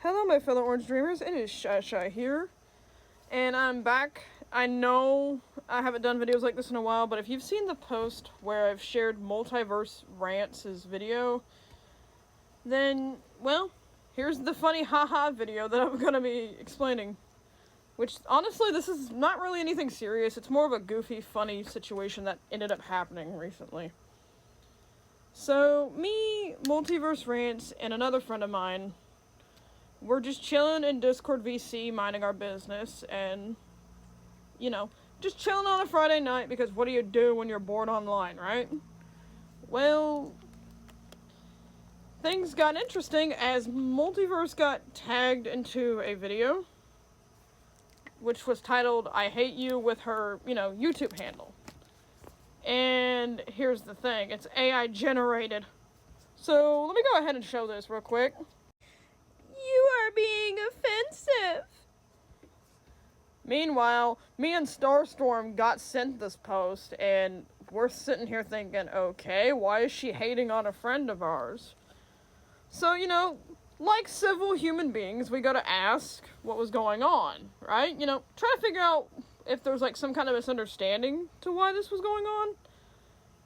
Hello, my fellow Orange Dreamers. It is Shy here, and I'm back. I know I haven't done videos like this in a while, but if you've seen the post where I've shared Multiverse Rants' video, then, well, here's the funny haha video that I'm gonna be explaining. Which, honestly, this is not really anything serious. It's more of a goofy, funny situation that ended up happening recently. So, me, Multiverse Rants, and another friend of mine, we're just chilling in Discord VC, minding our business, and, you know, just chilling on a Friday night, because what do you do when you're bored online, right? Well, things got interesting as Multiverse got tagged into a video, which was titled, I Hate You, with her, YouTube handle. And here's the thing, it's AI generated. So, let me go ahead and show this real quick. You are being offensive. Meanwhile, me and Starstorm got sent this post, and we're sitting here thinking, okay, why is she hating on a friend of ours? So, like civil human beings, we gotta ask what was going on, right? Try to figure out if there's, some kind of misunderstanding to why this was going on.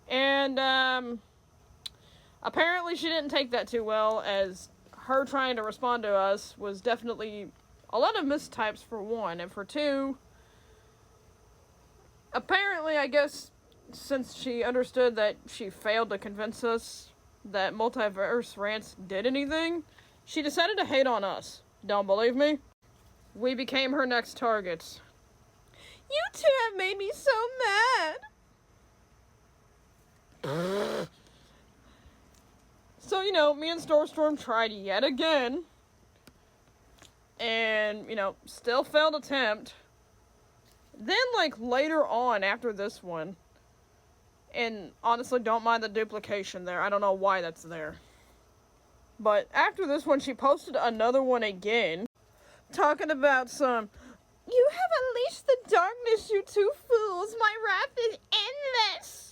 And, apparently she didn't take that too well, as her trying to respond to us was definitely a lot of mistypes for one, and for two, apparently, I guess, since she understood that she failed to convince us that Multiverse Rants did anything, she decided to hate on us. Don't believe me? We became her next targets. You two have made me so mad! So, me and Starstorm tried yet again, and, still failed attempt. Then, later on, after this one, and honestly, don't mind the duplication there, I don't know why that's there. But after this one, she posted another one again, talking about some, you have unleashed the darkness, you two fools, my wrath is endless!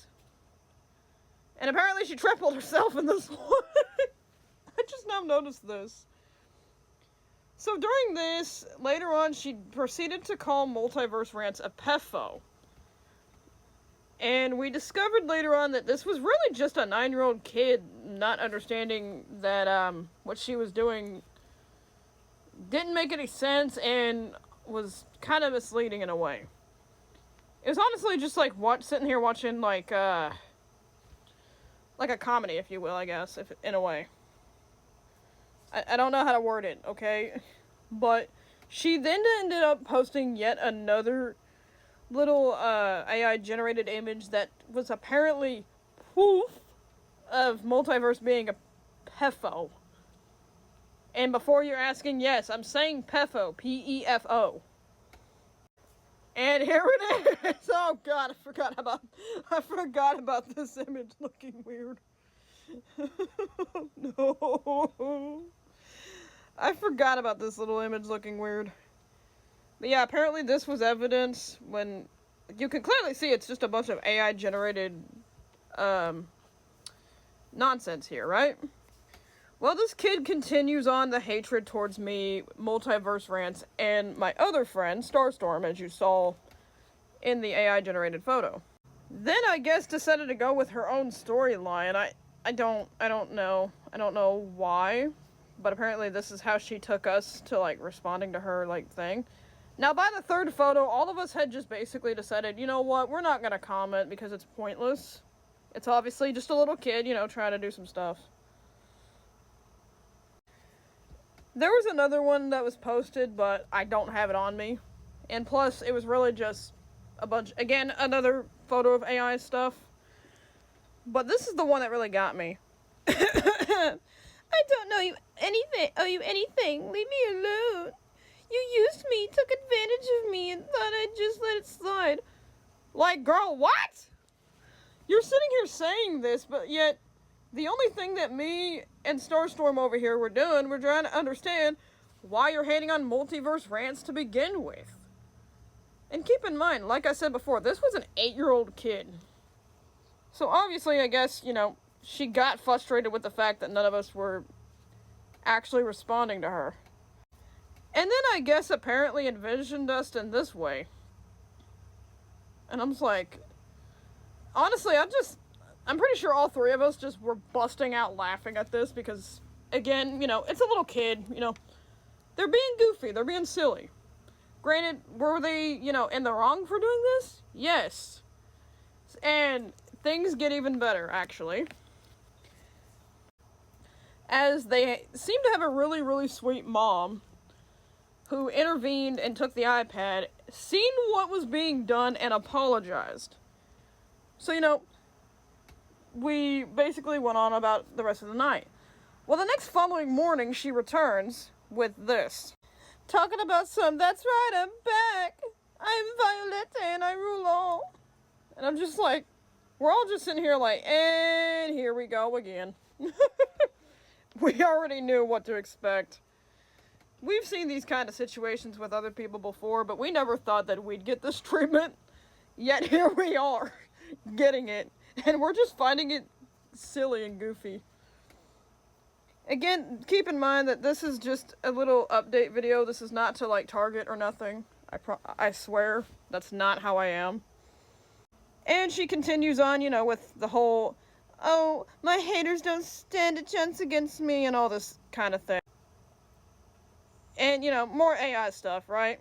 And apparently she tripled herself in this one. I just now noticed this. So during this, later on, she proceeded to call Multiverse Rants a pefo. And we discovered later on that this was really just a 9-year-old kid not understanding that what she was doing didn't make any sense and was kind of misleading in a way. It was honestly just sitting here watching like a comedy, if you will, I guess, if in a way. I don't know how to word it, okay? But she then ended up posting yet another little AI-generated image that was apparently proof of Multiverse being a pefo. And before you're asking, yes, I'm saying pefo, P-E-F-O. And here it is! Oh god, I forgot about this image looking weird. No. I forgot about this little image looking weird. But yeah, apparently this was evidence when you can clearly see it's just a bunch of AI generated nonsense here, right? Well, this kid continues on the hatred towards me, Multiverse Rants, and my other friend, Starstorm, as you saw in the AI-generated photo. Then I guess decided to go with her own storyline. I don't know. I don't know why, but apparently this is how she took us to, responding to her, thing. Now, by the third photo, all of us had just basically decided, you know what, we're not gonna comment because it's pointless. It's obviously just a little kid, trying to do some stuff. There was another one that was posted, but I don't have it on me. And plus, it was really just a bunch, again, another photo of AI stuff. But this is the one that really got me. I don't owe you anything. Leave me alone. You used me, took advantage of me, and thought I'd just let it slide. Girl, what? You're sitting here saying this, but yet the only thing that me and Starstorm over here were doing, we're trying to understand why you're hating on Multiverse Rants to begin with. And keep in mind, like I said before, this was an 8-year-old kid. So obviously, I guess, she got frustrated with the fact that none of us were actually responding to her. And then I guess apparently envisioned us in this way. And I'm just like, honestly, I'm pretty sure all three of us just were busting out laughing at this because, again, it's a little kid, they're being goofy, they're being silly. Granted, were they, in the wrong for doing this? Yes. And things get even better, actually. As they seem to have a really, really sweet mom who intervened and took the iPad, seen what was being done, and apologized. So, we basically went on about the rest of the night. Well, the next following morning, she returns with this. Talking about that's right, I'm back. I'm Violetta and I rule all. And I'm just like, we're all just sitting here like, and here we go again. We already knew what to expect. We've seen these kind of situations with other people before, but we never thought that we'd get this treatment. Yet here we are, getting it. And we're just finding it silly and goofy. Again, keep in mind that this is just a little update video. This is not to, target or nothing. I swear, that's not how I am. And she continues on, with the whole, oh, my haters don't stand a chance against me, and all this kind of thing. And, more AI stuff, right?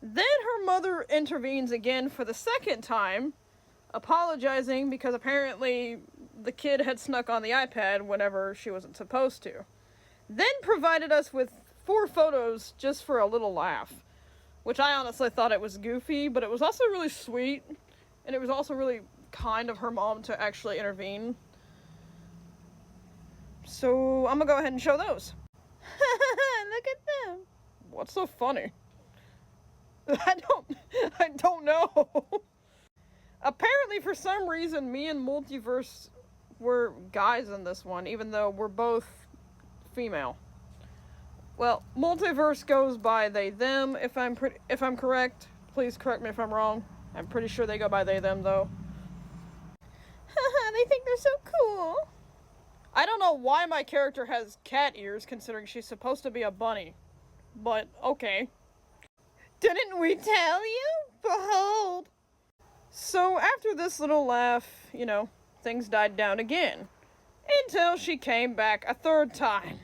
Then her mother intervenes again for the second time, apologizing because apparently the kid had snuck on the iPad whenever she wasn't supposed to. Then provided us with 4 photos just for a little laugh, which I honestly thought it was goofy, but it was also really sweet, and it was also really kind of her mom to actually intervene. So I'm gonna go ahead and show those. Look at them. What's so funny? I don't know. Apparently, for some reason, me and Multiverse were guys in this one, even though we're both female. Well, Multiverse goes by they, them, if I'm correct. Please correct me if I'm wrong. I'm pretty sure they go by they, them, though. Haha, they think they're so cool. I don't know why my character has cat ears, considering she's supposed to be a bunny. But, okay. Didn't we tell you? Behold. So, after this little laugh, things died down again. Until she came back a third time.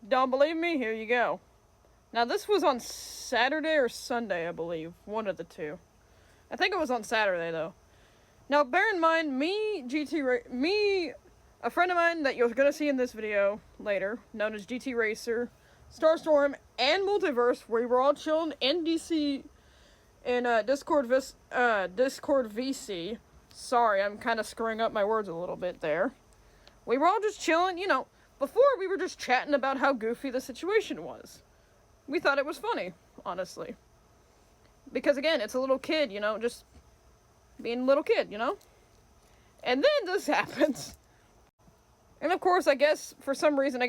Don't believe me? Here you go. Now, this was on Saturday or Sunday, I believe. One of the two. I think it was on Saturday, though. Now, bear in mind, a friend of mine that you're going to see in this video later, known as GT Racer, Starstorm, and Multiverse, we were all chilling in DC in Discord VC. Sorry, I'm kind of screwing up my words a little bit there. We were all just chilling, before we were just chatting about how goofy the situation was. We thought it was funny, honestly. Because again, it's a little kid, just being a little kid, And then this happens. And of course, I guess, for some reason,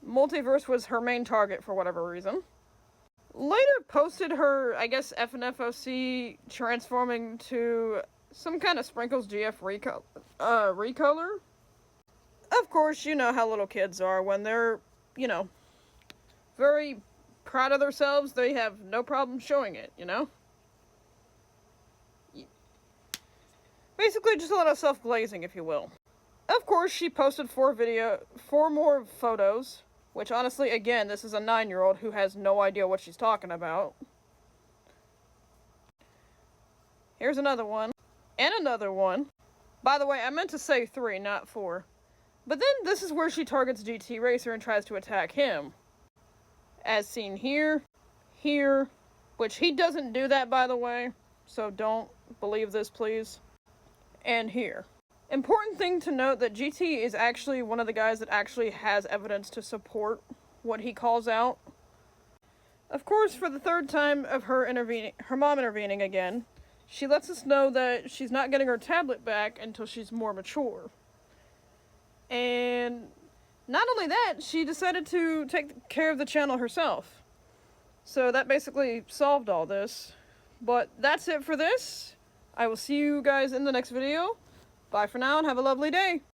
Multiverse was her main target for whatever reason. Later posted her, FNFOC transforming to some kind of Sprinkles GF recolor. Of course, you know how little kids are. When they're, very proud of themselves, they have no problem showing it, Basically, just a lot of self-glazing, if you will. Of course, she posted 4 more photos, which honestly, again, this is a 9-year-old who has no idea what she's talking about. Here's another one. And another one. By the way, I meant to say 3, not 4. But then this is where she targets GT Racer and tries to attack him. As seen here, which he doesn't do that, by the way, so don't believe this, please. And here. Important thing to note that GT is actually one of the guys that actually has evidence to support what he calls out. Of course, for the 3rd time of her mom intervening again, she lets us know that she's not getting her tablet back until she's more mature. And not only that, she decided to take care of the channel herself. So that basically solved all this. But that's it for this. I will see you guys in the next video. Bye for now and have a lovely day.